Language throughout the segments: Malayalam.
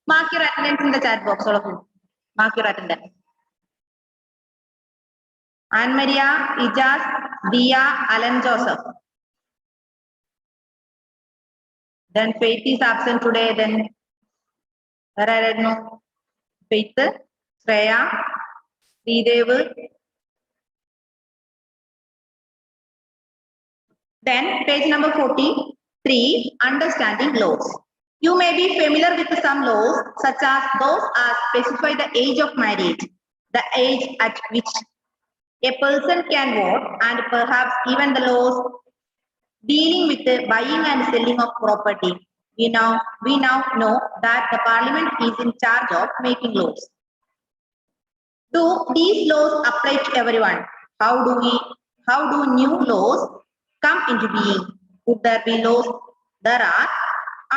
Mark your attendance in the chat box, all of you. Mark your attendance. Anne Maria, Ijaz, Dia, Alan Joseph. Then Faith is absent today. Then where I don't know. Faith, Shreya, Sridev. Then page number 43, understanding laws. You may be familiar with some laws, such as those that specify the age of marriage, the age at which a person can vote, and perhaps even the laws dealing with the buying and selling of property. We now know that the Parliament is in charge of making laws. Do these laws apply to everyone? How do new laws come into being? Would there be laws that are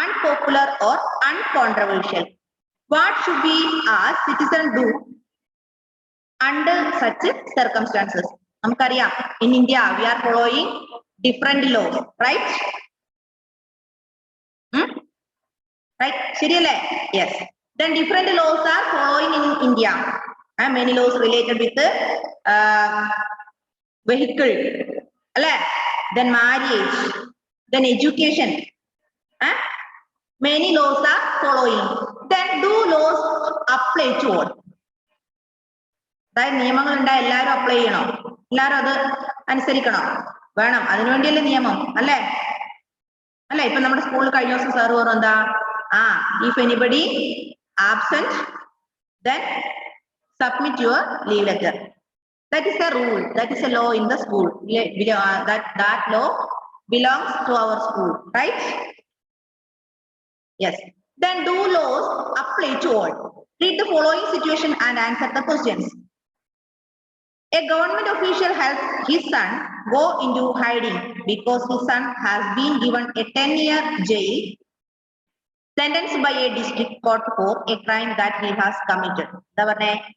unpopular or uncontroversial? What should we as citizens do under such circumstances? In India, we are following different laws, right? Right? Yes. Then different laws are following in India. Many laws related with the vehicle, then marriage, then education. Many laws are following. Then do laws apply to all? അതായത് നിയമങ്ങൾ ഉണ്ടായ എല്ലാവരും അപ്ലൈ ചെയ്യണോ? എല്ലാവരും അത് അനുസരിക്കണോ? വേണം. അതിനുവേണ്ടിയല്ലേ നിയമം, അല്ലേ? അല്ലെ? ഇപ്പൊ നമ്മുടെ സ്കൂളിൽ കഴിഞ്ഞ ദിവസം സാറ് പറഞ്ഞു എന്താ? If anybody absent, then submit your leave letter. That is a rule. That is a law in the school. That law belongs to our school, right? Yes. Then do laws apply to all? Read the following situation and answer the questions. A government official helps his son go into hiding because his son has been given a 10-year jail sentence by a district court for a crime that he has committed.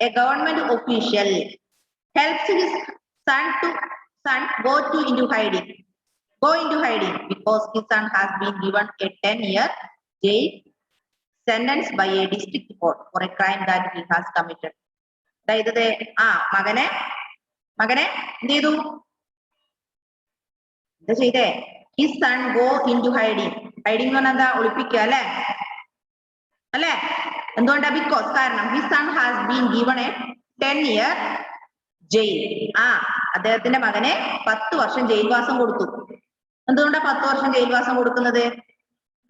A government official helps his son go into hiding because his son has been given a 10-year jail sentence by a district court for a crime that he has committed. മകനെ എന്ത് ചെയ്തു? എന്താ ചെയ്തേ? His son go into hiding. Hiding എന്ന് പറഞ്ഞാൽ എന്താ? ഒളിപ്പിക്കുക, അല്ലേ? എന്തുകൊണ്ടാ? Because കാരണം his son has been given a 10-year jail. അദ്ദേഹത്തിന്റെ മകനെ 10 വർഷം ജയിൽവാസം കൊടുത്തു. എന്തുകൊണ്ടാ 10 വർഷം ജയിൽവാസം കൊടുക്കുന്നത്?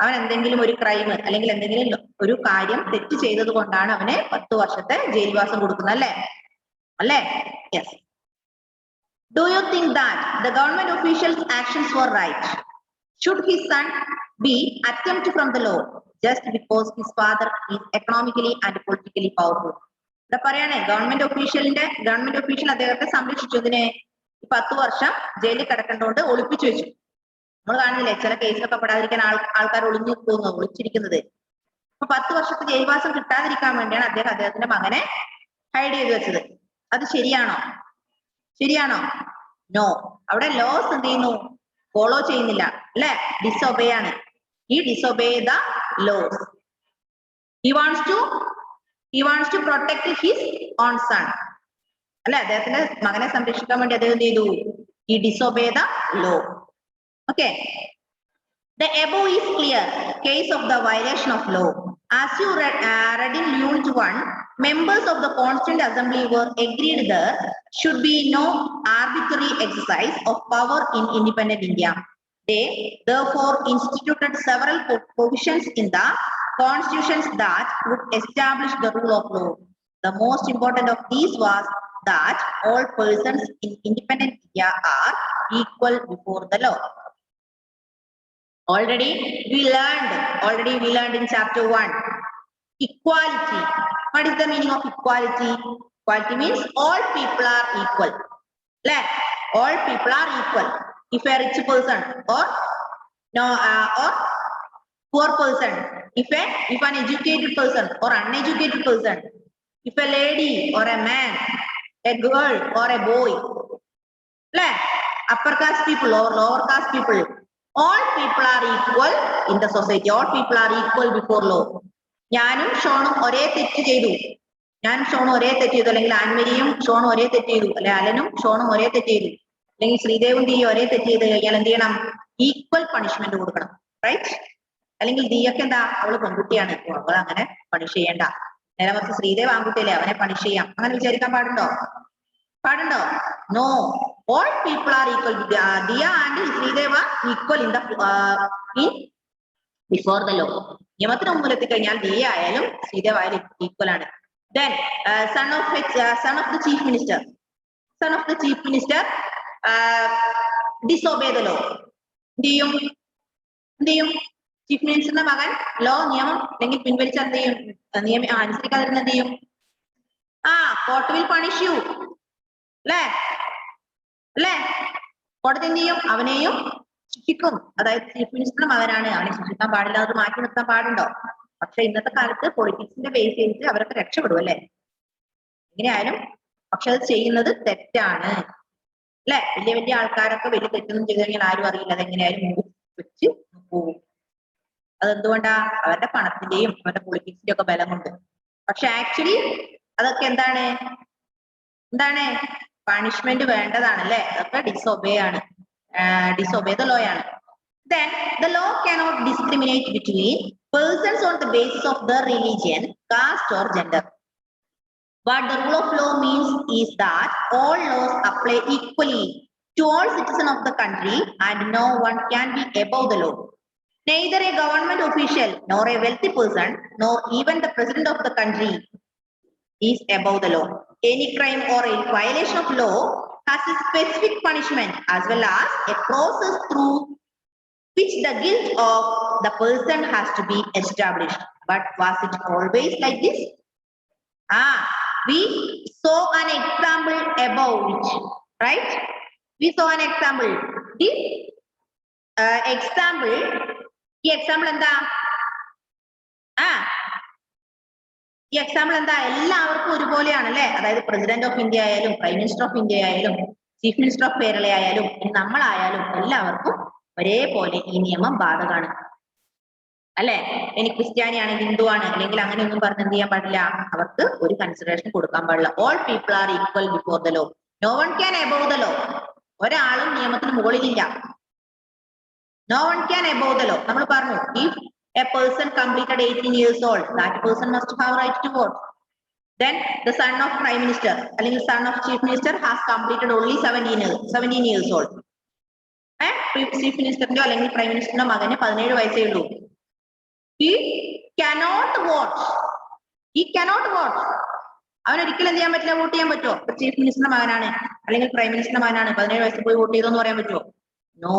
അവൻ എന്തെങ്കിലും ഒരു ക്രൈം അല്ലെങ്കിൽ എന്തെങ്കിലും ഒരു കാര്യം തെറ്റ് ചെയ്തത് കൊണ്ടാണ് അവന് 10 വർഷത്തെ ജയിൽവാസം കൊടുക്കുന്നത്, അല്ലേ? Yes. Do you think that the government official's actions were right? Should his son be exempt from the law just because his father is economically and politically powerful? ഇവിടെ പറയണേ ഗവൺമെന്റ് ഒഫീഷ്യൽ അദ്ദേഹത്തെ സംരക്ഷിച്ചതിനെ 10 വർഷം ജയിലിൽ കിടക്കേണ്ടതുകൊണ്ട് ഒളിപ്പിച്ചു വെച്ചു. നമ്മൾ കാണുന്നില്ലേ ചില കേസിലൊക്കെ പെടാതിരിക്കാൻ ആൾക്കാർ ഒളിച്ചിരിക്കുന്നത്. അപ്പൊ 10 വർഷത്തെ ജയിൽവാസം കിട്ടാതിരിക്കാൻ വേണ്ടിയാണ് അദ്ദേഹത്തിന്റെ മകനെ ഹൈഡ് ചെയ്ത് വെച്ചത്. അത് ശരിയാണോ? നോ. അവിടെ ലോസ് എന്ത് ചെയ്യുന്നു? ഫോളോ ചെയ്യുന്നില്ല, അല്ലെ? ഡിസൊബേ ആണ്. He disobey the laws. He wants to protect his own son. അല്ലെ? അദ്ദേഹത്തിന്റെ മകനെ സംരക്ഷിക്കാൻ വേണ്ടി അദ്ദേഹം എന്ത് ചെയ്തു? He disobey the law. Okay. The above is clear case of the violation of law. As you read in Unit 1, members of the Constituent Assembly were agreed there should be no arbitrary exercise of power in independent India. They therefore instituted several provisions in the constitutions that would establish the rule of law. The most important of these was that all persons in independent India are equal before the law. Already we learned in chapter 1 equality. What is the meaning of equality? Equality means all people are equal. All people are equal. If a rich person or poor person, if an educated person or uneducated person, if a lady or a man, a girl or a boy, upper caste people or lower caste people, all people are equal in the society. All people are equal before law. ഞാനും ഷോണും ഒരേ തെറ്റ് ചെയ്തു, ഞാനും ഷോണും ഒരേ തെറ്റ് ചെയ്തു, അല്ലെങ്കിൽ ആൻമരിയും ഷോണും ഒരേ തെറ്റ് ചെയ്തു, അല്ലെ അലനും ഷോണും ഒരേ തെറ്റ് ചെയ്തു, അല്ലെങ്കിൽ ശ്രീദേവും ദിയും ഒരേ തെറ്റ് ചെയ്ത് കഴിഞ്ഞാൽ എന്ത് ചെയ്യണം? ഈക്വൽ പണിഷ്മെന്റ് കൊടുക്കണം, റൈറ്റ്? അല്ലെങ്കിൽ ദിയൊക്കെ എന്താ, അവള് പെൺകുട്ടിയാണ്, അവൾ അങ്ങനെ പണിഷ് ചെയ്യണ്ട. നേരെ മറിച്ച് ശ്രീദേവ് ആൺകുട്ടിയല്ലേ, അവനെ പണിഷ് ചെയ്യാം, അങ്ങനെ വിചാരിക്കാൻ പാടുണ്ടോ? പാടുണ്ടോ? No. All people are equal. Diya and Sreedev are equal in before the law. നിയമത്തിന് മുമ്പിൽ എത്തിക്കഴിഞ്ഞാൽ ദിയ ആയാലും ശ്രീദേവ് ആയാലും ഈക്വൽ ആണ്. Then son of the chief minister disobey the law. എന്ത് ചെയ്യും? ചീഫ് മിനിസ്റ്ററിന്റെ മകൻ ലോ നിയമം അല്ലെങ്കിൽ പിൻവലിച്ചാൽ എന്ത് ചെയ്യും? നിയമം അനുസരിക്കാതിരുന്ന എന്ത് ചെയ്യും? കോർട്ട് വിൽ പണിഷ് യു, അല്ലേ? കോടതി എന്ത് ചെയ്യും? അവനെയും ശിക്ഷിക്കും. അതായത് ചീഫ് മിനിസ്റ്ററുടെ മകനാണ്, അവനെ ശിക്ഷിക്കാൻ പാടില്ല, അത് മാറ്റി നിർത്താൻ പാടുണ്ടോ? പക്ഷെ ഇന്നത്തെ കാലത്ത് പൊളിറ്റിക്സിന്റെ ബേസ് ചെയ്തിട്ട് അവരൊക്കെ രക്ഷപ്പെടും, അല്ലെ? എങ്ങനെയായാലും പക്ഷെ അത് ചെയ്യുന്നത് തെറ്റാണ്, അല്ലെ? വലിയ വലിയ ആൾക്കാരൊക്കെ വലിയ തെറ്റൊന്നും ചെയ്തു കഴിഞ്ഞാൽ ആരും അറിയില്ല, അതെങ്ങനെയായാലും വെച്ച് പോകും. അതെന്തുകൊണ്ടാ? അവരുടെ പണത്തിന്റെയും അവരുടെ പൊളിറ്റിക്സിന്റെ ഒക്കെ ബലം കൊണ്ട്. പക്ഷെ ആക്ച്വലി അതൊക്കെ എന്താണ് പണിഷ്മെന്റ് വേണ്ടതാണ്, അല്ലെ? അതൊക്കെ ഡിസൊബേ ആണ്, ഡിസൊബേ ദ ലോ ആണ്. Then the law cannot discriminate between persons on the basis of their religion, caste or gender. What the rule of law means is that all laws apply equally to all citizens of the country and no one can be above the law. Neither a government official nor a wealthy person nor even the president of the country is above the law. Any crime or a violation of law has a specific punishment as well as a process through which the guilt of the person has to be established. But was it always like this? We saw an example above which, right? We saw an example. The example, ഈ എക്സാമ്പിൾ എന്താ? ഈ എക്സാമ്പിൾ എന്താ? എല്ലാവർക്കും ഒരുപോലെയാണ്, അല്ലെ? അതായത് പ്രസിഡന്റ് ഓഫ് ഇന്ത്യ ആയാലും പ്രൈം മിനിസ്റ്റർ ഓഫ് ഇന്ത്യ ആയാലും ചീഫ് മിനിസ്റ്റർ ഓഫ് കേരള ആയാലും നമ്മളായാലും എല്ലാവർക്കും ഒരേപോലെ ഈ നിയമം ബാധകമാണ്, അല്ലെ? ഇനി ക്രിസ്ത്യാനിയാണ്, ഹിന്ദു ആണ്, അല്ലെങ്കിൽ അങ്ങനെയൊന്നും പറഞ്ഞ് എന്ത് ചെയ്യാൻ പാടില്ല, അവർക്ക് ഒരു കൺസിഡറേഷൻ കൊടുക്കാൻ പാടില്ല. All people are equal before the law, no one can above the law. ഒരാളും നിയമത്തിന് മുകളിലില്ല. No one can above the law. നമ്മൾ പറഞ്ഞു, if a person completed 18 years old, that person must have right to vote. Then the son of prime minister അല്ലെങ്കിൽ son of chief minister has completed only 17 years old. Chief മിനിസ്റ്ററിന്റെ അല്ലെങ്കിൽ പ്രൈം മിനിസ്റ്ററിന്റെ മകന് 17 വയസ്സേ ഉള്ളൂ. He cannot vote. അവൻ ഒരിക്കലും എന്ത് ചെയ്യാൻ പറ്റില്ല, വോട്ട് ചെയ്യാൻ പറ്റുമോ? ചീഫ് മിനിസ്റ്ററിന്റെ മകനാണ് അല്ലെങ്കിൽ പ്രൈം മിനിസ്റ്ററിന്റെ മകനാണ്, 17 വയസ്സിൽ പോയി വോട്ട് ചെയ്തോന്ന് പറയാൻ പറ്റുമോ? നോ,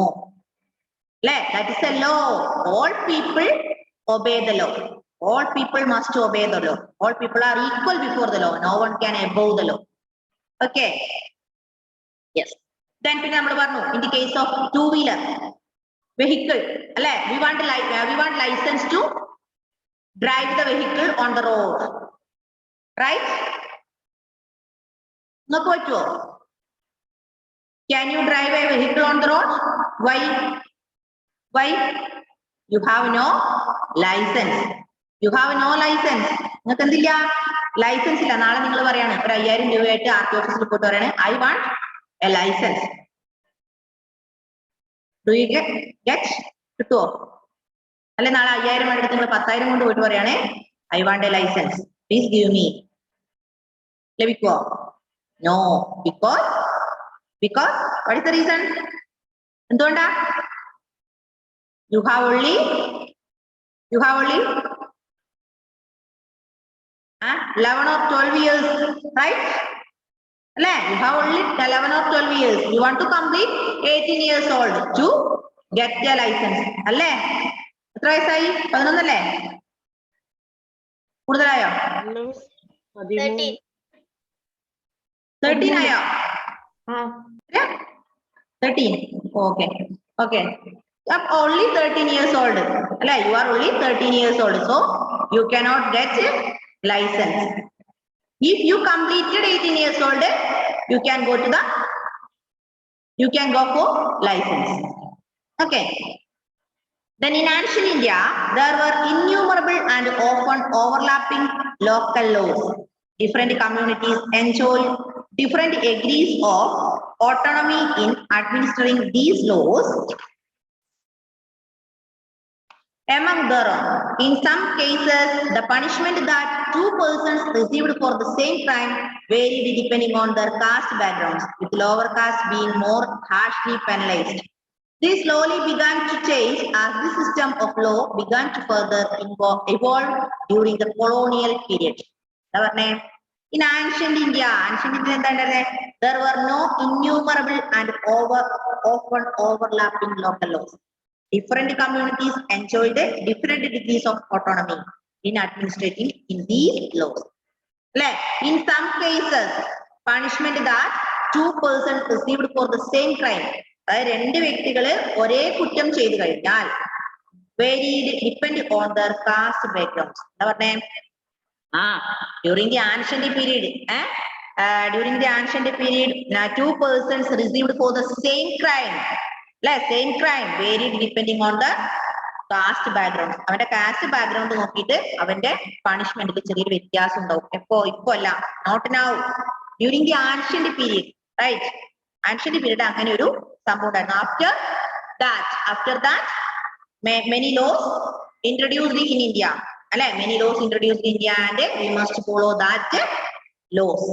അല്ലെ? That is a law. All people obey the law. All people must obey the law. All people are equal before the law. No one can above the law. Okay. Yes. Then പിന്നെ നമ്മൾ പറഞ്ഞു, in the case of two-wheeler vehicle, അല്ലെ? We want license to drive the vehicle on the road, right? നിങ്ങൾക്ക് പറ്റുമോ? Can you drive a vehicle on the road? Why? You have no license. നിങ്ങൾക്ക് എന്തില്ല? ലൈസൻസ് ഇല്ല. നാളെ നിങ്ങൾ പറയാണ്, ഒരു 5000 രൂപയായിട്ട് RT ഓഫീസിൽ പോയിട്ട് പറയാണ്, I want a license. Do you get? കിട്ടുമോ? അല്ലെ നാളെ 5000 എടുത്ത് നിങ്ങൾ 10,000 കൊണ്ട് പോയിട്ട് പറയാണ്, I want a license, please give me. ലഭിക്കുമോ? No, because what is the reason? എന്തുകൊണ്ടാ? You have only 11 or 12 years, right? അല്ലെ? You have only 11 or 12 years. You want to complete 18 years old to get the license, അല്ലേ? എത്ര വയസ്സായി? 11 അല്ലേ? കൂടുതലായോ? 13 ആയോ? 13. Okay. Only 13 years old. അല്ലെ? You are only 13 years old, so you cannot get license. If you completed 18 years old, you can go for license. Okay. Then in ancient India, there were innumerable and often overlapping local laws. Different communities enjoyed different degrees of autonomy in administering these laws. Among them, in some cases, the punishment that two persons received for the same crime varied depending on their caste backgrounds, with lower caste being more harshly penalized. This slowly began to change as the system of law began to further evolve during the colonial period. In ancient India, there were no innumerable and often overlapping local laws. Different communities enjoyed different degrees of autonomy in administrating in these laws. In some cases, punishment that two persons received for the same crime. അതായത് രണ്ട് വ്യക്തികൾ ഒരേ കുറ്റം ചെയ്തു കഴിഞ്ഞാൽ varied depend on their caste backgrounds. എന്താ പറഞ്ഞേ? During the ancient period, two persons received for the same crime. Same crime varied depending on the caste background. അവന്റെ കാസ്റ്റ് ബാക്ക്ഗ്രൗണ്ട് നോക്കിയിട്ട് അവന്റെ പണിഷ്മെന്റിൽ ചെറിയൊരു വ്യത്യാസം ഉണ്ടാവും. ഇപ്പൊ അല്ല, not now, during the ancient period, right? Ancient period അങ്ങനെ ഒരു സംഭവം ഉണ്ടായിരുന്നു. After that, many laws introduced in India. Many laws introduced in India and we must follow that laws.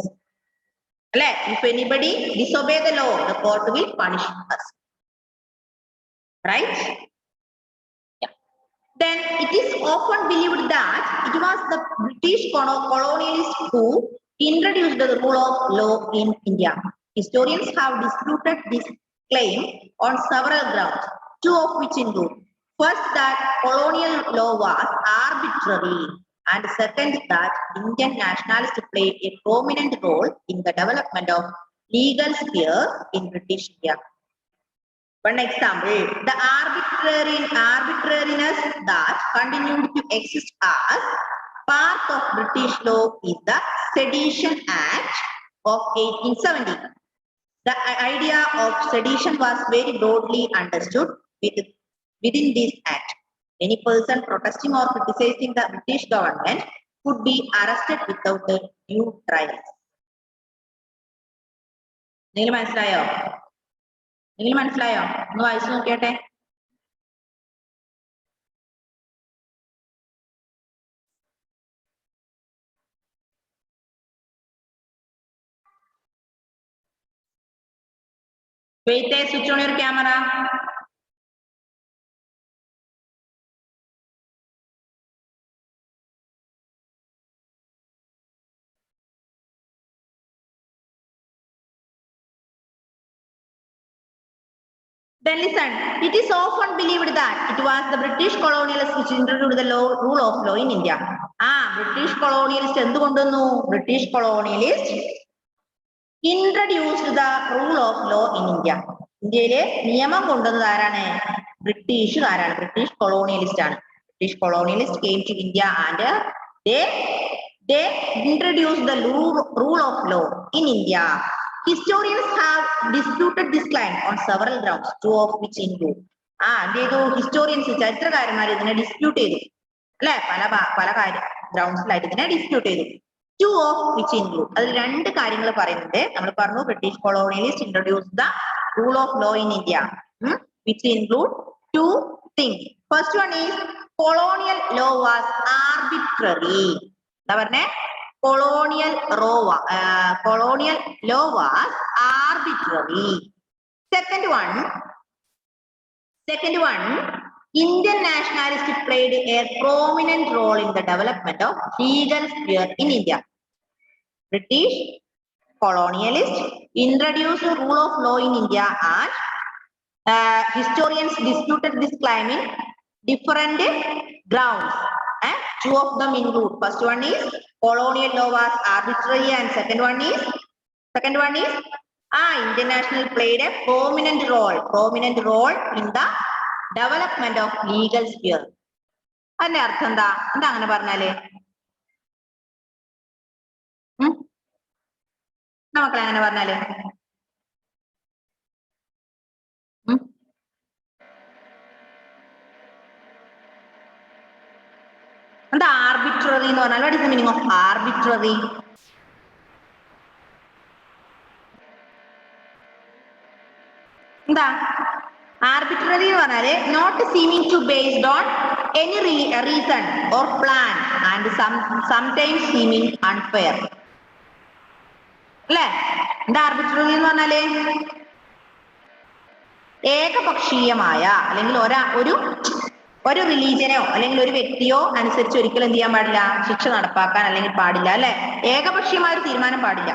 If anybody disobey the law, the court will punish us. Right? Yeah. Then it is often believed that it was the British colonialists who introduced the rule of law in India. Historians have disputed this claim on several grounds, two of which include: first, that colonial law was arbitrary, and second, that Indian nationalists played a prominent role in the development of legal sphere in British India. One example, the arbitrariness that continued to exist as part of British law is the Sedition Act of 1870. The idea of sedition was very broadly understood within this act. Any person protesting or criticizing the British government could be arrested without a due trial. നിങ്ങൾ മനസ്സിലായോ? ഒന്ന് വായിച്ചു നോക്കിയാട്ടെ. Wait, switch on your camera. Then listen, it is often believed that it was the British colonialists which introduced the rule of law in India. British colonialists എന്തുകൊണ്ടുവന്നു? British colonialists introduced the rule of law in India. ഇന്ത്യയിലെ നിയമം കൊണ്ടുവന്നത് ആരാണ്? ബ്രിട്ടീഷുകാരാണ്. ബ്രിട്ടീഷ് കൊളോണിയലിസ്റ്റ് ആണ്. British colonialists came to India and they introduced the rule of law in India. Historians have disputed this claim on several grounds, two of which include. Historians, ചരിത്രകാരന്മാർ ഇതിനെ ഡിസ്പ്യൂട്ട് ചെയ്തു. പല ഗ്രൗണ്ട്സിലായിട്ട് ഇതിനെ ഡിസ്പ്യൂട്ട് ചെയ്തു. Two of which include. അതിൽ രണ്ട് കാര്യങ്ങൾ പറയുന്നുണ്ട്. നമ്മൾ പറഞ്ഞു British colonialists introduced the rule of law in India, which include two things. First one is colonial law was arbitrary. എന്താ പറഞ്ഞേ? Colonial law was arbitrary. Second one, Indian nationalists played a prominent role in the development of legal sphere in India. British colonialists introduced the rule of law in India, and historians disputed this claim in different grounds. Two of them include: first one is colonial law was arbitrary, and second one is Indian national played a prominent role in the development of legal sphere. അതിന്റെ അർത്ഥം എന്താ അങ്ങനെ പറഞ്ഞാല്? മക്കളെ അങ്ങനെ പറഞ്ഞാല് എന്താ ആർബിട്രറി എന്ന് പറഞ്ഞാൽ? What is the meaning of arbitrary? എന്താ ആർബിട്രറി എന്ന് പറഞ്ഞാല് not seeming to based on any reason or plan and sometimes seeming unfair. അല്ലെ? എന്താ ആർബിട്രറി എന്ന് പറഞ്ഞാല് ഏകപക്ഷീയമായ അല്ലെങ്കിൽ ഒരു റിലീജിയനോ അല്ലെങ്കിൽ ഒരു വ്യക്തിയോ അനുസരിച്ച് ഒരിക്കലും എന്ത് ചെയ്യാൻ പാടില്ല? ശിക്ഷ നടപ്പാക്കാൻ അല്ലെങ്കിൽ പാടില്ല. അല്ലെ? ഏകപക്ഷീയമായ ഒരു തീരുമാനം പാടില്ല.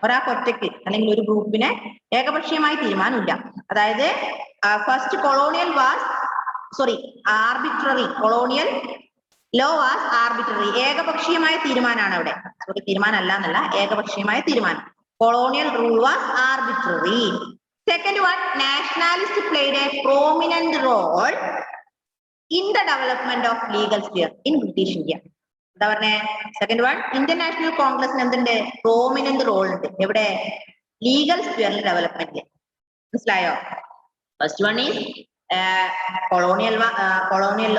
ഒരാൾക്ക് ഒറ്റയ്ക്ക് അല്ലെങ്കിൽ ഒരു ഗ്രൂപ്പിന് ഏകപക്ഷീയമായ തീരുമാനമില്ല. അതായത് first colonial was arbitrary. Colonial law was arbitrary. ഏകപക്ഷീയമായ തീരുമാനമാണ് അവിടെ. തീരുമാനമല്ല എന്നല്ല, ഏകപക്ഷീയമായ തീരുമാനം. Colonial rule was arbitrary. Second one, nationalists played a prominent role in the development of legal sphere in British India. എന്താ പറഞ്ഞേ? സെക്കൻഡ് വൺ, ഇന്ത്യൻ നാഷണൽ കോൺഗ്രസിന് എന്തുണ്ട്? പ്രോമിനന്റ് റോൾ ഉണ്ട്. എവിടെ? ലീഗൽ സ്ഫിയറിൽ ഡെവലപ്മെന്റ്. മനസ്സിലായോ? First one is colonial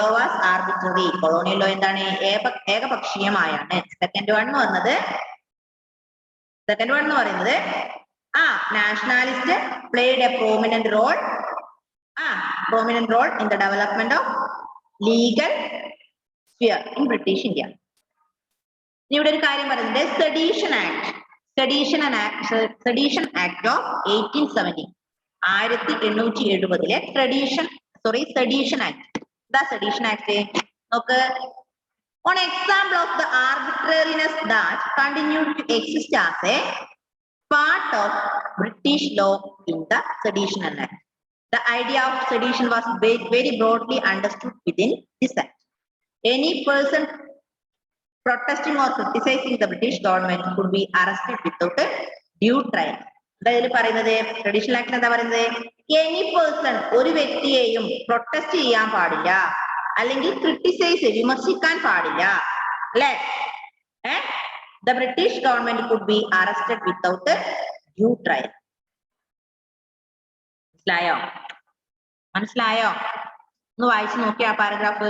law was arbitrary. Colonial law എന്താണ്? ഏകപക്ഷീയമായാണ്. സെക്കൻഡ് വൺ എന്ന് പറയുന്നത് nationalist played a prominent role in the development of legal sphere in British India. ഇവിടെ ഒരു കാര്യം പറയുന്നത് sedition act of 1870. 1870 sedition act. എന്താ സെഡീഷൻ ആക്ട്? നോക്ക്. On example of the arbitrariness that continued to exist as a part of British law in the Sedition Act. The idea of sedition was very broadly understood within this act. Any person protesting or criticizing the British government could be arrested without a due trial. അതായത് പറയുന്നത് ട്രഡീഷണൽ ആക്ട് എന്താ പറയുന്നത്? എനി പേഴ്സൺ, ഒരു വ്യക്തിയെയും പ്രൊട്ടസ്റ്റ് ചെയ്യാൻ പാടില്ല, അല്ലെങ്കിൽ വിമർശിക്കാൻ പാടില്ല. അല്ലെ? The British government could be arrested without a due trial. മനസ്സിലായോ? ഒന്ന് വായിച്ചു നോക്കിയ ആ പാരഗ്രാഫ്.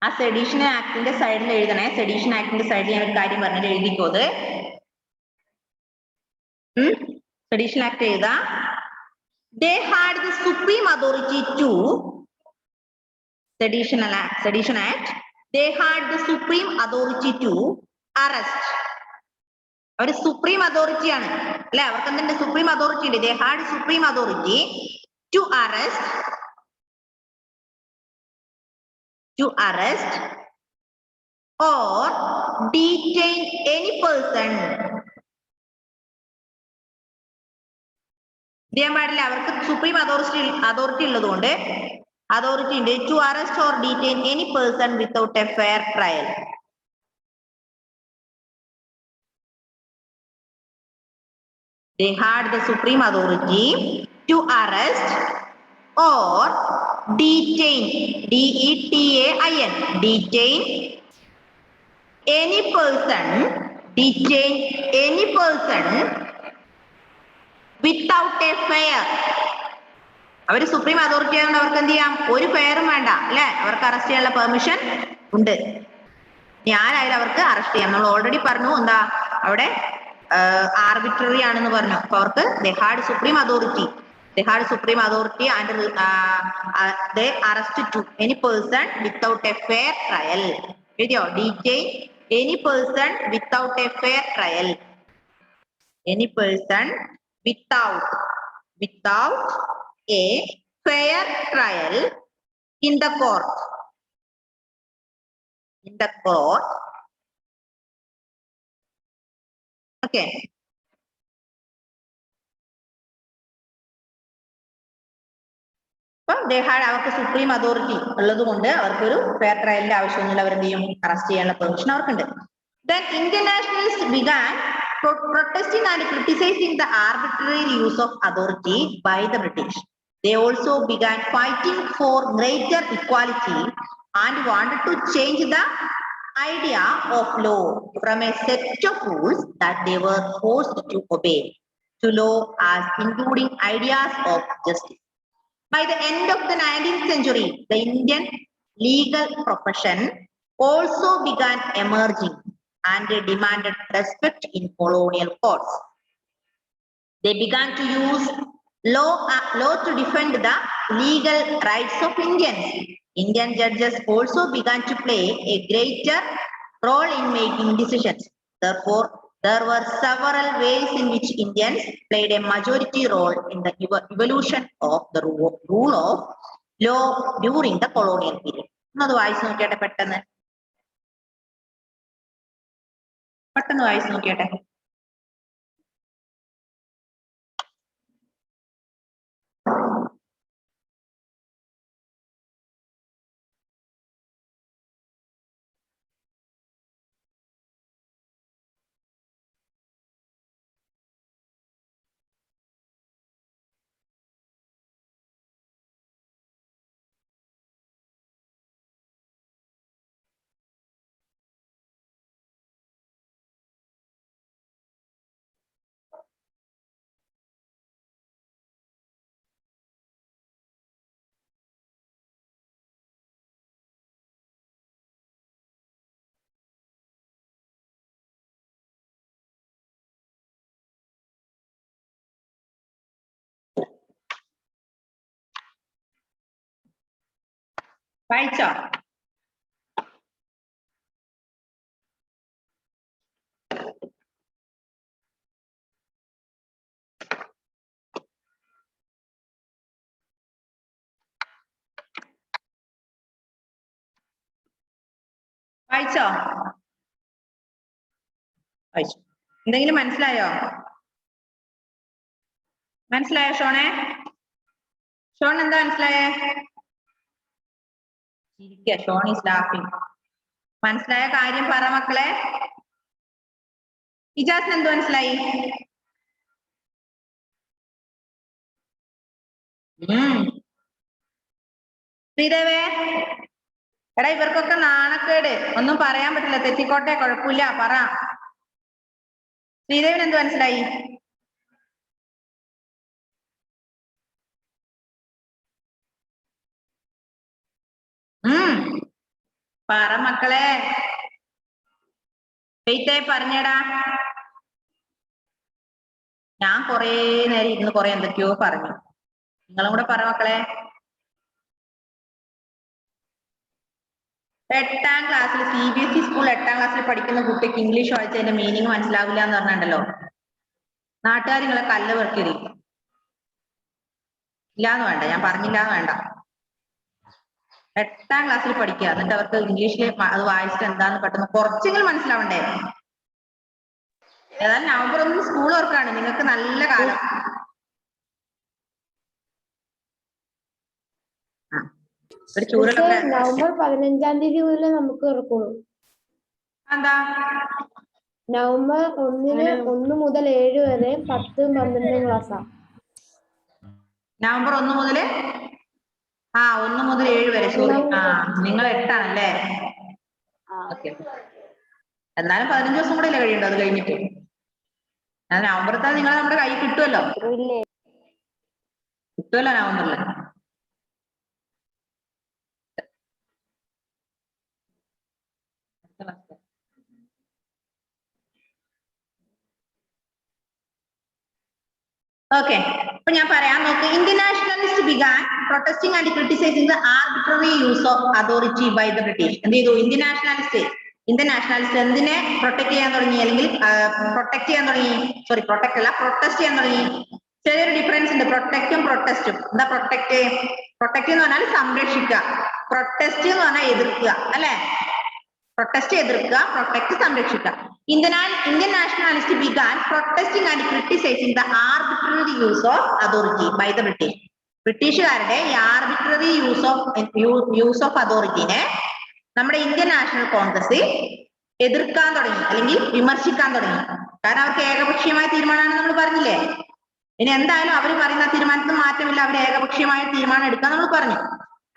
ആ സെഡീഷൻ ആക്ടിന്റെ സൈഡിൽ എഴുതണേ. സെഡീഷൻ ആക്ടിന്റെ സൈഡിൽ ഞാൻ ഒരു കാര്യം പറഞ്ഞിട്ട് എഴുതിക്കോത്. സെഡീഷൻ ആക്ട് എഴുതാ. They had the supreme authority to Sedition Act. They had the supreme authority to arrest. അവർ സുപ്രീം അതോറിറ്റി ആണ് അല്ലെ? അവർക്ക് എന്തുണ്ട്? സുപ്രീം അതോറിറ്റി ഉണ്ട്. They had supreme authority to arrest or detain any person. ചെയ്യാൻ പാടില്ല. അവർക്ക് സുപ്രീം അതോറിറ്റി ഉള്ളതുകൊണ്ട് ഉണ്ട് to arrest or detain any person without a fair trial. They had the supreme authority to arrest or detain, D-E-T-A-I-N, detain any person without a fair. അവര് സുപ്രീം അതോറിറ്റി ആയതുകൊണ്ട് അവർക്ക് എന്ത് ചെയ്യാം? ഒരു ഫെയറും വേണ്ട അല്ലെ? അവർക്ക് അറസ്റ്റ് ചെയ്യാനുള്ള പെർമിഷൻ ഉണ്ട്. ഞാനായാലും അവർക്ക് അറസ്റ്റ് ചെയ്യാം. നമ്മൾ ഓൾറെഡി പറഞ്ഞു എന്താ അവിടെ ആർബിട്രറി ആണെന്ന് പറഞ്ഞു. അപ്പൊ അവർക്ക് they had supreme authority and they arrested to any person without a fair trial. എഴുതിയോ? detain any person without a fair trial. Any person without a fair trial in the court. Okay. അപ്പം അവർക്ക് സുപ്രീം അതോറിറ്റി ഉള്ളത് കൊണ്ട് അവർക്കൊരു ഫെയർ ട്രയലിന്റെ ആവശ്യമൊന്നുമില്ല. അവർ എന്ത് ചെയ്യും? അറസ്റ്റ് ചെയ്യാനുള്ള പെർമിഷൻ അവർക്കുണ്ട്. Then Indian nationalists began protesting and criticizing the arbitrary use of authority by the British. They also began fighting for greater equality and wanted to change the idea of law from a set of rules that they were forced to obey to law as including ideas of justice. By the end of the 19th century, the Indian legal profession also began emerging and they demanded respect in colonial courts. They began to use law to defend the legal rights of Indians. Indian judges also began to play a greater role in making decisions. Therefore, there were several ways in which Indians played a majority role in the evolution of the rule of law during the colonial period. അത് വായിച്ചു നോക്കിയാട്ടെ പെട്ടെന്ന് വായിച്ചു നോക്കിയാട്ടെ. വായിച്ചോ? വായിച്ചോ? വായിച്ചു. എന്തെങ്കിലും മനസ്സിലായോ? മനസ്സിലായോ ഷോണെ? ഷോൺ എന്താ മനസ്സിലായേ? Sean is laughing. മനസ്സിലായ കാര്യം പറ മക്കളെ. ഇജാസിന് എന്ത് മനസ്സിലായി? ശ്രീദേവേ, എടാ ഇവർക്കൊക്കെ നാണക്കേട്, ഒന്നും പറയാൻ പറ്റില്ല, തെറ്റിക്കോട്ടെ, കുഴപ്പമില്ല, പറ. ശ്രീദേവിന് എന്ത് മനസ്സിലായി? പറ മക്കളെ, പറഞ്ഞേടാ. ഞാൻ കൊറേ നേരം ഇരുന്ന് കൊറേ എന്തൊക്കെയോ പറഞ്ഞു. നിങ്ങളും കൂടെ പറ മക്കളെ. 8ാം ക്ലാസ്സിൽ CBSE സ്കൂൾ 8ാം ക്ലാസ്സിൽ പഠിക്കുന്ന കുട്ടിക്ക് ഇംഗ്ലീഷ് വായിച്ചതിന്റെ മീനിങ് മനസ്സിലാവില്ല എന്ന് പറഞ്ഞിട്ടുണ്ടല്ലോ. നാട്ടുകാർ നിങ്ങളെ കല്ല് വെറുക്കരുത്. ഇല്ലാന്ന് വേണ്ട, ഞാൻ പറഞ്ഞില്ലാന്ന് വേണ്ട. 8ാം ക്ലാസ്സിൽ പഠിക്കുക, എന്നിട്ട് അവർക്ക് ഇംഗ്ലീഷിൽ അത് വായിച്ചിട്ട് എന്താന്ന് പെട്ടെന്ന് കുറച്ചെങ്കിലും മനസ്സിലാവണ്ടേ. ഏതായാലും നവംബർ 1 സ്കൂൾ ഓർക്കാണ്, നിങ്ങൾക്ക് നല്ല കാലം. നവംബർ 15-ാം തീയതി മുതൽ നമുക്ക് തുറക്കുള്ളൂ. എന്താ? നവംബർ 1 മുതൽ 7 വരെ 10ഉം 12ഉം ക്ലാസ്സാ. നവംബർ 1 മുതൽ 1 മുതൽ 7 വരെ. സോറി, നിങ്ങൾ 8 ആണല്ലേ? ഓക്കെ. എന്നാലും 15 ദിവസം കൂടെ അല്ലേ കഴിയണ്ടോ അത് കഴിഞ്ഞിട്ട്? നവംബറത്താൽ നിങ്ങളെ നമ്മുടെ കൈ കിട്ടുമല്ലോ. നവംബറിൽ. ഓക്കെ, അപ്പൊ ഞാൻ പറയാൻ നോക്ക്. Indian nationalist began protesting and criticising the arbitrary use of authority by the British. എന്ത് ചെയ്തു? ഇന്ത്യൻ നാഷണലിസ്റ്റ് എന്തിനെ പ്രൊട്ടക്ട് ചെയ്യാൻ തുടങ്ങി, അല്ലെങ്കിൽ പ്രൊട്ടക്ട് ചെയ്യാൻ തുടങ്ങി? സോറി, പ്രൊട്ടക്ട് അല്ല, പ്രൊട്ടസ്റ്റ് ചെയ്യാൻ തുടങ്ങി. ചെറിയൊരു ഡിഫറൻസ് ഉണ്ട് പ്രൊട്ടക്റ്റും പ്രൊട്ടസ്റ്റും. എന്താ പ്രൊട്ടക്ട്? പ്രൊട്ടക്ട് എന്ന് പറഞ്ഞാൽ സംരക്ഷിക്കുക, പ്രൊട്ടസ്റ്റ് എന്ന് പറഞ്ഞാൽ എതിർക്കുക, അല്ലെ? പ്രൊട്ടസ്റ്റ് എതിർക്കുക, പ്രൊട്ടക്ട് സംരക്ഷിക്കുക. Indian nationalists began protesting and criticizing the arbitrary use of authority by the British. ബ്രിട്ടീഷുകാരുടെ ഈ ആർബിട്രറി യൂസ് ഓഫ് അതോറിറ്റിനെ നമ്മുടെ ഇന്ത്യൻ നാഷണൽ കോൺഗ്രസ് എതിർക്കാൻ തുടങ്ങി, അല്ലെങ്കിൽ വിമർശിക്കാൻ തുടങ്ങി. കാരണം അവർക്ക് ഏകപക്ഷീയമായ തീരുമാനമാണ് നമ്മൾ പറഞ്ഞില്ലേ. ഇനി എന്തായാലും അവർ പറയുന്ന തീരുമാനത്തിന് മാറ്റമില്ല, അവർ ഏകപക്ഷീയമായ തീരുമാനം എടുക്കാൻ നമ്മൾ പറഞ്ഞു.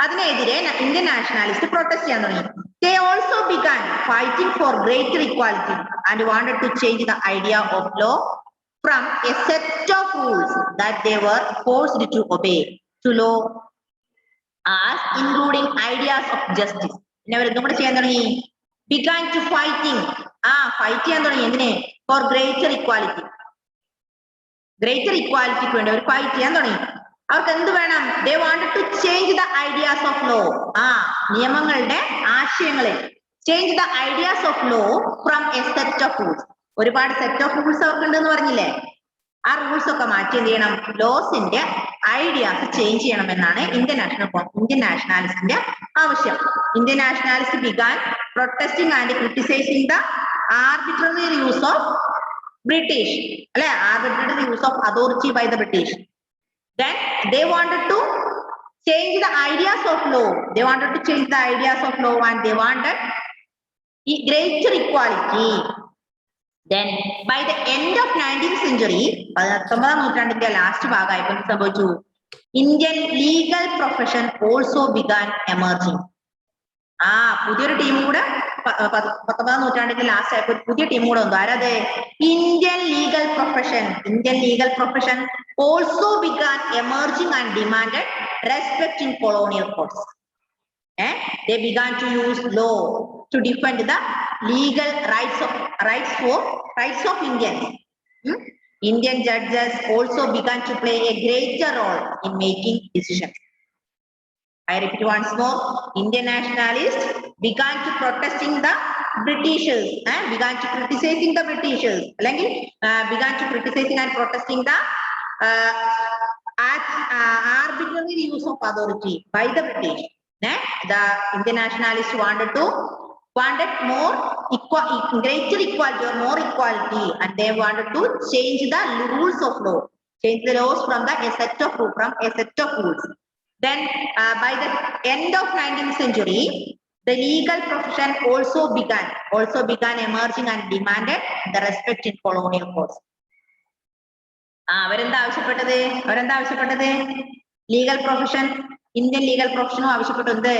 അതിനെതിരെ ഇന്ത്യൻ നാഷണാലിസ്റ്റ് പ്രൊട്ടസ്റ്റ് ചെയ്യാൻ തുടങ്ങി. They also began fighting for greater equality and wanted to change the idea of law from a set of rules that they were forced to obey to law as including ideas of justice. പിന്നെ അവരെന്തും കൂടെ ചെയ്യാൻ തുടങ്ങി, began to fighting, ഫൈറ്റ് ചെയ്യാൻ തുടങ്ങി. എന്തിനെ? For greater equality. ഗ്രേറ്റർ ഇക്വാലിറ്റിക്ക് വേണ്ടി അവർ ഫൈറ്റ് ചെയ്യാൻ തുടങ്ങി. അവർക്ക് എന്ത് വേണം? They wanted to change the ideas of law. നിയമങ്ങളുടെ ആശയങ്ങളെ change the ideas of law from a set of rules. ഒരുപാട് സെറ്റ് ഓഫ് റൂൾസ് അവർക്ക് ഉണ്ടെന്ന് പറഞ്ഞില്ലേ? ആ റൂൾസ് ഒക്കെ മാറ്റി എന്ത് ചെയ്യണം? ലോസിന്റെ ഐഡിയാസ് ചേഞ്ച് ചെയ്യണമെന്നാണ് ഇന്ത്യൻ നാഷണാലിസ്റ്റിന്റെ ആവശ്യം. Indian nationalist began protesting and criticising the arbitrary use of British, arbitrary use of authority by the British. Then they wanted to change the ideas of law. They wanted to change the ideas of law and they wanted greater equality. Then by the end of 19th century, 19ാം നൂറ്റാണ്ടിന്റെ ലാസ്റ്റ് ഭാഗമായപ്പോൾ സംഭവിച്ചു, Indian legal profession also began emerging. പുതിയൊരു ടീം കൂടെ 19ാം നൂറ്റാണ്ടിന്റെ ലാസ്റ്റ് ആയപ്പോൾ പുതിയ ടീം കൂടെ വന്നു. ആരത്? Indian legal profession also began emerging and demanded respect in colonial courts. They began to use law to defend the legal rights of Indians. Indian judges also began to play a greater role in making decisions. I repeat once more, Indian nationalists began to protesting the Britishers and began to criticizing the Britishers. Began to criticizing and protesting the arbitrary use of authority by the British. The Indian nationalists wanted more greater equality or more equality, and they wanted to change the rules of law, change the laws from a set of rules. Then by the end of 19th century, the legal profession also began emerging and demanded the respect in colonial courts. അവരെന്താ ആവശ്യപ്പെട്ടത്? ലീഗൽ പ്രൊഫഷൻ, ഇന്ത്യൻ ലീഗൽ പ്രൊഫഷനും ആവശ്യപ്പെട്ടു എന്ത്?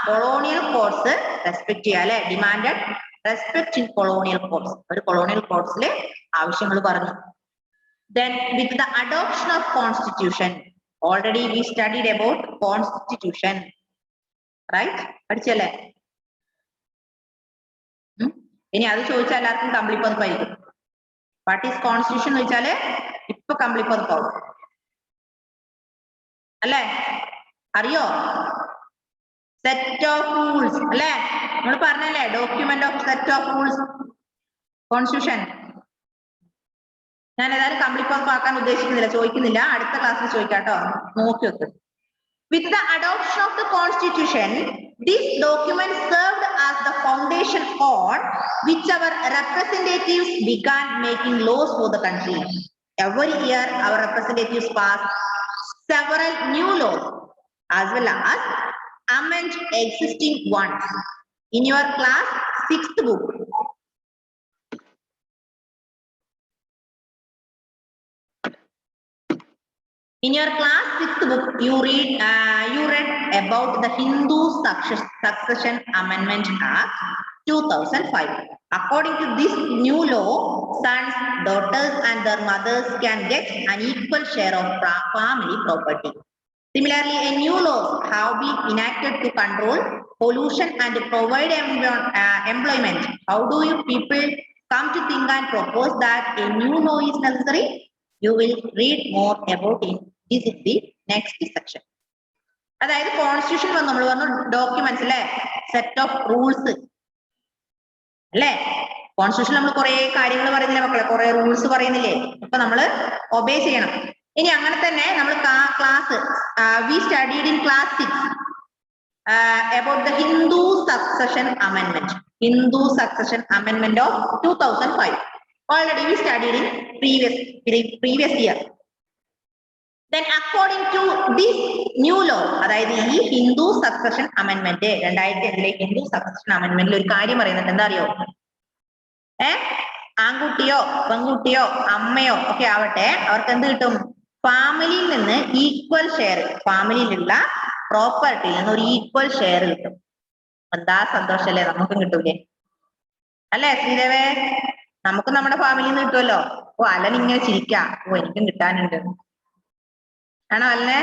കൊളോണിയൽ കോർട്സ് റെസ്പെക്ട് ചെയ്യുക, അല്ലെ? Demanded respect in colonial courts. ഒരു കൊളോണിയൽ കോർട്സിലെ ആവശ്യങ്ങൾ പറഞ്ഞു. Then with the adoption of constitution, already we studied about constitution, right? പഠിച്ചല്ലേ? ഇനി അത് ചോദിച്ചാൽ എല്ലാവർക്കും കമ്പിളിപ്പതിപ്പായിരിക്കും. വാട്ട് ഈസ് കോൺസ്റ്റിറ്റ്യൂഷൻ എന്ന് വെച്ചാല് ഇപ്പൊ കമ്പിളിപ്പതിപ്പാവും, അല്ലേ? അറിയോ? സെറ്റ് ഓഫ് റൂൾസ്, അല്ലേ? നമ്മൾ പറഞ്ഞല്ലേ, document of set of rules, constitution. ഞാൻ ഏതായാലും കമ്പിളിപ്പതിപ്പാക്കാൻ ഉദ്ദേശിക്കുന്നില്ല, ചോദിക്കുന്നില്ല. അടുത്ത ക്ലാസ്സിൽ ചോദിക്കാട്ടോ, നോക്കി വെക്ക്. With the adoption of the constitution, this document served as the foundation on which our representatives began making laws for the country. Every year, our representatives pass several new laws as well as amend existing ones. In your class 6th book, in your class 6th book, you read about the Hindu Succession Amendment Act 2005. According to this new law, sons, daughters, and their mothers can get an equal share of family property. Similarly, a new laws have been enacted to control pollution and provide employment. How do you people come to think and propose that a new law is necessary? You will read more about it. This is the next section. അതായത് കോൺസ്റ്റിറ്റ്യൂഷൻ നമ്മൾ പറഞ്ഞു ഡോക്യുമെന്റ്സ്, അല്ലെ? സെറ്റ് ഓഫ് റൂൾസ്, അല്ലെ? കോൺസ്റ്റിറ്റ്യൂഷൻ നമ്മൾ കുറെ കാര്യങ്ങൾ പറയുന്നില്ലേ മക്കളെ, കുറെ റൂൾസ് പറയുന്നില്ലേ? അപ്പൊ നമ്മൾ ഒബേ ചെയ്യണം. ഇനി അങ്ങനെ തന്നെ നമ്മൾ class we studied in class 6 about the Hindu Succession Amendment of 2005. Already we studied in previous year. Then according to this new law, അതായത് ഈ Hindu succession amendment 2005 Hindu succession അമെന്റ്മെന്റിൽ ഒരു കാര്യം പറയുന്നുണ്ട്. എന്താ അറിയോ? ആൺകുട്ടിയോ പെൺകുട്ടിയോ അമ്മയോ ഒക്കെ ആവട്ടെ, അവർക്ക് എന്ത് കിട്ടും? ഫാമിലിയിൽ നിന്ന് ഈക്വൽ ഷെയർ, ഫാമിലിയിലുള്ള പ്രോപ്പർട്ടിയിൽ നിന്ന് ഒരു ഈക്വൽ ഷെയർ കിട്ടും. എന്താ സന്തോഷല്ലേ, നമുക്കും കിട്ടൂലേ? അല്ലേ ശ്രീദേവേ? നമുക്ക് നമ്മുടെ ഫാമിലിയിൽ നിന്ന് കിട്ടുമല്ലോ. ഓ അലൻ ഇങ്ങനെ ചിരിക്കാം, ഓ എനിക്കും കിട്ടാനുണ്ട്. ആണോ അല്ലേ?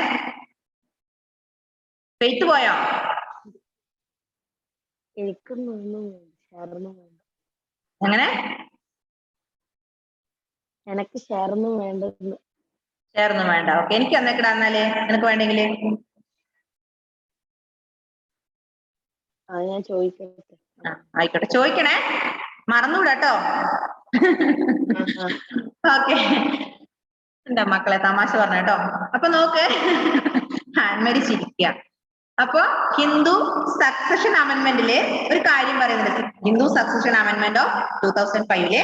പെയ്ത്തു പോയോ? എങ്ങനെ? എനക്ക് ഷെയറൊന്നും വേണ്ടെന്ന്. ഷെയറൊന്നും വേണ്ട. ഓക്കെ, എനിക്ക് എന്നേക്കിടാ എന്നാലേ, നിനക്ക് വേണ്ടെങ്കില് ഞാൻ ചോദിക്കട്ടെ. ആയിക്കോട്ടെ, ചോദിക്കണേ, മറന്നുകൂടാട്ടോ. ഓക്കെ, എന്താ മക്കളെ തമാശ പറഞ്ഞ കേട്ടോ. അപ്പൊ നോക്ക്, ഹാൻമരി ചിരിക്കുക. അപ്പൊ ഹിന്ദു സക്സഷൻ അമെന്റ്മെന്റില് ഒരു കാര്യം പറയുന്നുണ്ട്. ഹിന്ദു സക്സഷൻ അമെന്റ്മെന്റ് ഓഫ് 2005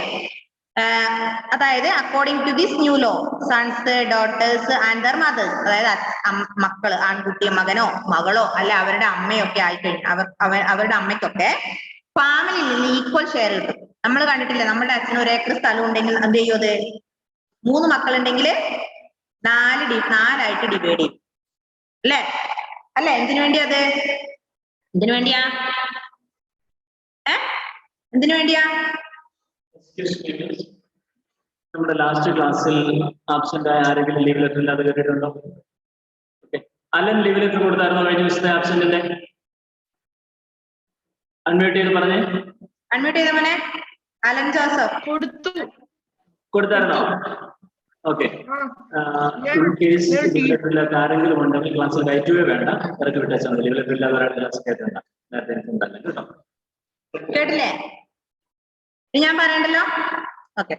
അതായത് according to this new law, sons, daughters and their mothers, അതായത് മക്കള്, ആൺകുട്ടിയോ മകനോ മകളോ അല്ല അവരുടെ അമ്മയോ ഒക്കെ ആയിക്കഴിഞ്ഞാൽ അവരുടെ അമ്മയ്ക്കൊക്കെ ഫാമിലിയിൽ നിന്ന് ഈക്വൽ ഷെയർ കിട്ടും. നമ്മൾ കണ്ടിട്ടില്ലേ, നമ്മുടെ അച്ഛന് 1 ഏക്കർ സ്ഥലം ഉണ്ടെങ്കിൽ എന്ത് ചെയ്യും? അത് 3 മക്കളുണ്ടെങ്കിൽ 4ആയിട്ട് ഡിവൈഡ് ചെയ്യും. അല്ലേ? അല്ലെ? എന്തിനു വേണ്ടിയാ അത്? എന്തിനു വേണ്ടിയാ? എന്തിനു വേണ്ടിയാ? നമ്മുടെ ലാസ്റ്റ് ക്ലാസ്സിൽ ആബ്സെന്റ് ആയ ആരെങ്കിലും ലീവ് ലെറ്റർ ഇല്ലാതെ കേട്ടിട്ടുണ്ടോ? അലൻ ലീവ് ലെറ്റർ കൊടുത്തായിരുന്നോ കഴിഞ്ഞ ദിവസത്തെ ആബ്സെന്റിന്റെ? അൺമ്യൂട്ട് ചെയ്ത് പറഞ്ഞേ. അൺമ്യൂട്ട് ചെയ്ത മോനെ. അലൻ ജോസഫ് കൊടുത്തായിരുന്നോ? ഓക്കെ. ആരെങ്കിലും ഉണ്ടെങ്കിൽ ക്ലാസ് കയറ്റുകയോ വേണ്ട, ഇറക്കി വിട്ടാൽ മതി. ലീവ് ലെറ്റർ ഇല്ലാതെ ഒരാൾ ക്ലാസ് കയറ്റണ്ട. നേരത്തെ ഉണ്ടല്ലോ കേട്ടോ. കേട്ടില്ലേ? ഞാൻ പറയണ്ടല്ലോ. Okay.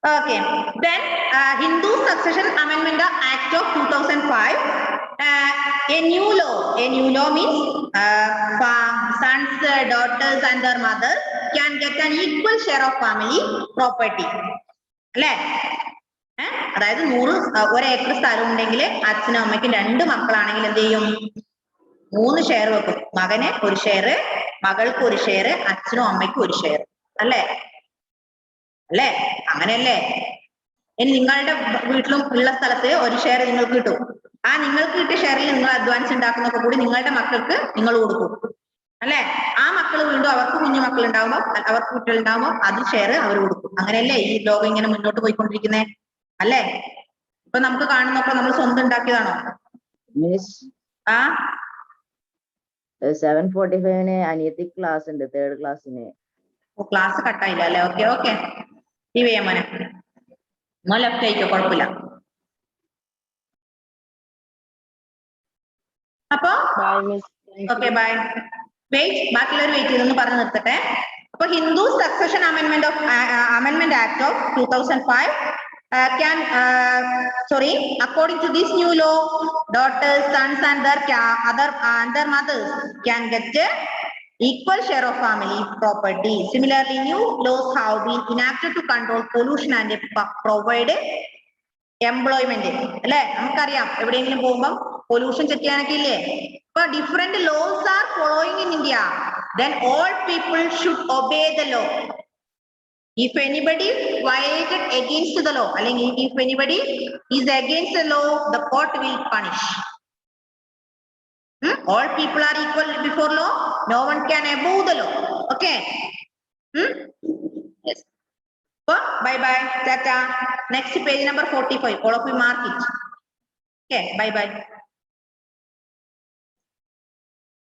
Okay, then Hindu Succession Amendment Act of 2005, a new law means sons, daughters and their mothers can get an equal share of family property. അല്ലേ? അതായത് 1 ഏക്കർ സ്ഥലം ഉണ്ടെങ്കിൽ അച്ഛനും അമ്മയ്ക്കും 2 മക്കളാണെങ്കിൽ എന്ത് ചെയ്യും? 3 ഷെയർ വെക്കും. മകന് 1 ഷെയർ, മകൾക്ക് 1 ഷെയർ, അച്ഛനും അമ്മയ്ക്കും 1 ഷെയർ. അല്ലേ? അല്ലേ? അങ്ങനെയല്ലേ? ഇനി നിങ്ങളുടെ വീട്ടിലും ഉള്ള സ്ഥലത്ത് 1 ഷെയർ നിങ്ങൾക്ക് കിട്ടും. ആ നിങ്ങൾക്ക് കിട്ടിയ ഷെയറിൽ നിങ്ങൾ അഡ്വാൻസ് ഉണ്ടാക്കുന്നൊക്കെ കൂടി നിങ്ങളുടെ മക്കൾക്ക് നിങ്ങൾ കൊടുക്കും. അല്ലെ? ആ മക്കൾ വീണ്ടും അവർക്ക് കുഞ്ഞു മക്കൾ ഉണ്ടാവുമ്പോ, അവർക്ക് കുട്ടികൾ ഉണ്ടാവുമ്പോ അത് ഷെയർ അവർ കൊടുക്കും. അങ്ങനെയല്ലേ ഈ ലോകം ഇങ്ങനെ മുന്നോട്ട് പോയിക്കൊണ്ടിരിക്കുന്നേ? അല്ലേ? ഇപ്പൊ നമുക്ക് കാണുന്നൊക്കെ നമ്മൾ സ്വന്തം ഉണ്ടാക്കിയതാണോ? ആ 7:45 അനിയത്തി ക്ലാസ് ഉണ്ട്, 3rd ക്ലാസ്സിന്. ക്ലാസ് കട്ടായില്ല അല്ലെ? ഓക്കെ ഓക്കെ, ലീവ് ചെയ്യാൻ മോനെ. മോ ലെഫ്റ്റ് ആയിക്കോ, കുഴപ്പമില്ല. അപ്പൊ ഓക്കെ ബൈ. വെയിറ്റ്, ബാക്കിയുള്ളവർ വെയിറ്റ് ചെയ്തൊന്ന് പറഞ്ഞു നിർത്തട്ടെ. അപ്പൊ Hindu succession amendment act of 2005 can according to this new law, daughters, sons and their mothers can get equal share of family property. Similarly, new laws have been enacted to control pollution and provide employment. അല്ലെ? നമുക്കറിയാം എവിടെയെങ്കിലും പോകുമ്പോൾ പൊല്യൂഷൻ ചെക്ക് ചെയ്യാനൊക്കെ ഇല്ലേ? ഇപ്പൊ different laws are following in India. Then all people should obey the law. If anybody violated against the law, അല്ലെങ്കിൽ if anybody is against the law, the court will punish. All people are equal before law. No one can above the law. Okay? Yes. So, bye bye. Tata. Next page number 45. All of you mark it. Okay. Bye bye.